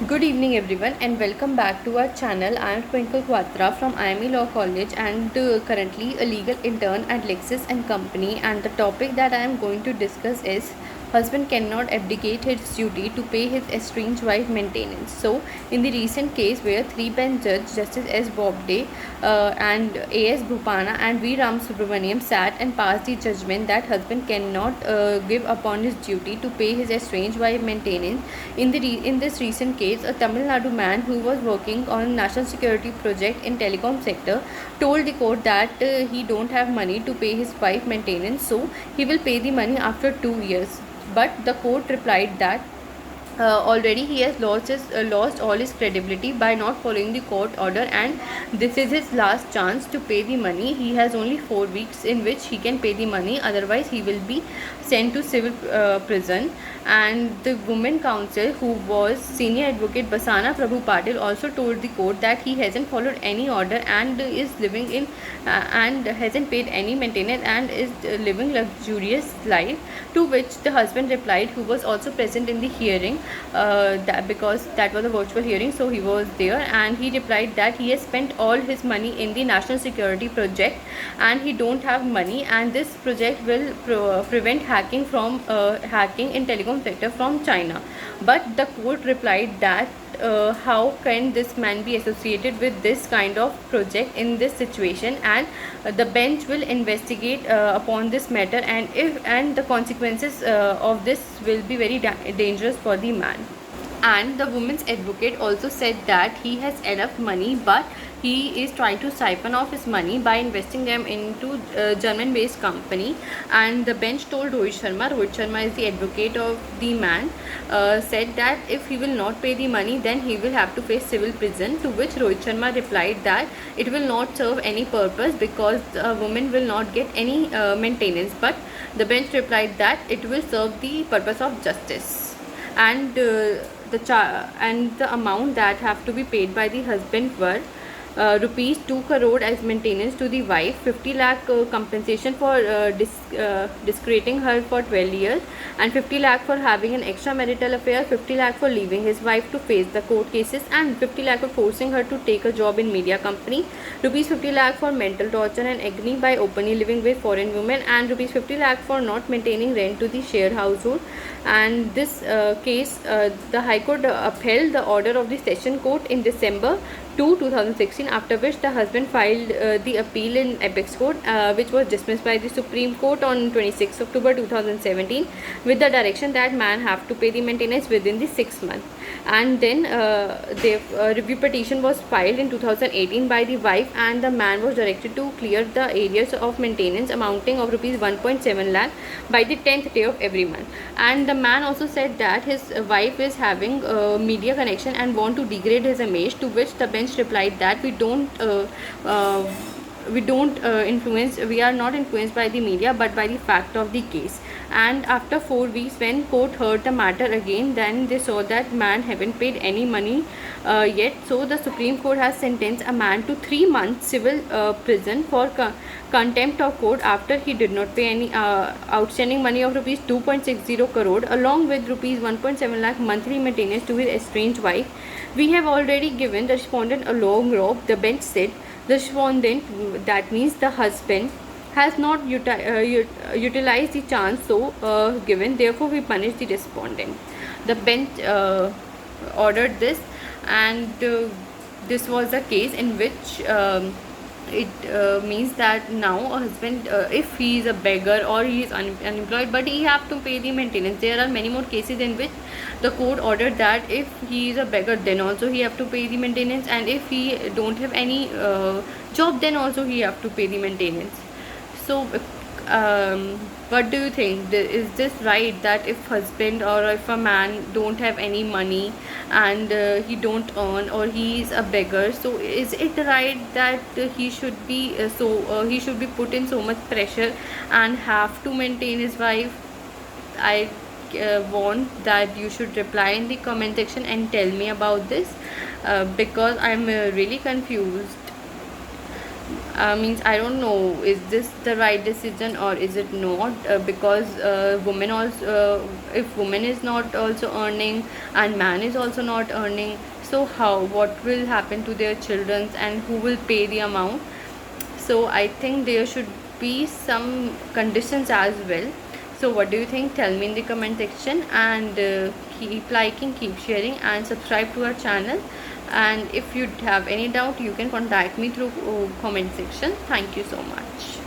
Good evening, everyone, and welcome back to our channel. I am Twinkle Quatra from IME Law College and currently a legal intern at Lexis and Company. And the topic that I am going to discuss is husband cannot abdicate his duty to pay his estranged wife maintenance. So, in the recent case where three-bench judge Justice S. Bobde and A.S. Bhupana and V. Ram Subramaniam sat and passed the judgment that husband cannot give upon his duty to pay his estranged wife maintenance. In this recent case, a Tamil Nadu man who was working on national security project in telecom sector told the court that he don't have money to pay his wife maintenance, so he will pay the money after 2 years. But the court replied that already he has lost all his credibility by not following the court order, and this is his last chance to pay the money. He has only 4 weeks in which he can pay the money, otherwise he will be sent to civil prison. And the women counsel, who was senior advocate Basana Prabhu Patil, also told the court that he hasn't followed any order and is living in and hasn't paid any maintenance and is living luxurious life, to which the husband replied, who was also present in the hearing, that because that was a virtual hearing, so he was there, and he replied that he has spent all his money in the national security project and he don't have money, and this project will prevent hacking in telecom sector from China. But the court replied that how can this man be associated with this kind of project in this situation, and the bench will investigate upon this matter, and the consequences of this will be very dangerous for the man. And the woman's advocate also said that he has enough money, but he is trying to siphon off his money by investing them into German based company. And the bench told Rohit Sharma is the advocate of the man, said that if he will not pay the money, then he will have to face civil prison, to which Rohit Sharma replied that it will not serve any purpose because a woman will not get any maintenance. But the bench replied that it will serve the purpose of justice. And the amount that have to be paid by the husband were rupees 2 crore as maintenance to the wife, 50 lakh compensation for discreting her for 12 years, and 50 lakh for having an extramarital affair, 50 lakh for leaving his wife to face the court cases, and 50 lakh for forcing her to take a job in media company, rupees 50 lakh for mental torture and agony by openly living with foreign women, and rupees 50 lakh for not maintaining rent to the shared household. And this case, the High Court upheld the order of the Session Court in December 2016, after which the husband filed the appeal in Apex Court, which was dismissed by the Supreme Court on 26 October 2017, with the direction that man have to pay the maintenance within the 6 months. And then the review petition was filed in 2018 by the wife, and the man was directed to clear the areas of maintenance amounting of rupees 1.7 lakh by the 10th day of every month. And the man also said that his wife is having media connection and want to degrade his image, to which the bench replied that we are not influenced by the media but by the fact of the case. And after 4 weeks, when court heard the matter again, then they saw that man haven't paid any money yet, so the Supreme Court has sentenced a man to 3 months civil prison for contempt of court after he did not pay any outstanding money of rupees 2.60 crore along with rupees 1.7 lakh monthly maintenance to his estranged wife. We have already given the respondent a long rope, the bench said. The respondent, that means the husband, has not utilized the chance so given, therefore we punish the respondent. The bench ordered this, and this was a case in which it means that now a husband, if he is a beggar or he is unemployed, but he have to pay the maintenance. There are many more cases in which the court ordered that if he is a beggar, then also he have to pay the maintenance, and if he don't have any job, then also he have to pay the maintenance. So what do you think? Is this right that if husband or if a man don't have any money and he don't earn, or he is a beggar, so is it right that he should be he should be put in so much pressure and have to maintain his wife? I want that you should reply in the comment section and tell me about this, because I'm really confused. Means I don't know, is this the right decision or is it not? Because women also, if woman is not also earning and man is also not earning, so how, what will happen to their children and who will pay the amount? So I think there should be some conditions as well. So what do you think? Tell me in the comment section, and keep liking, keep sharing, and subscribe to our channel. And if you have any doubt, you can contact me through comment section. Thank you so much.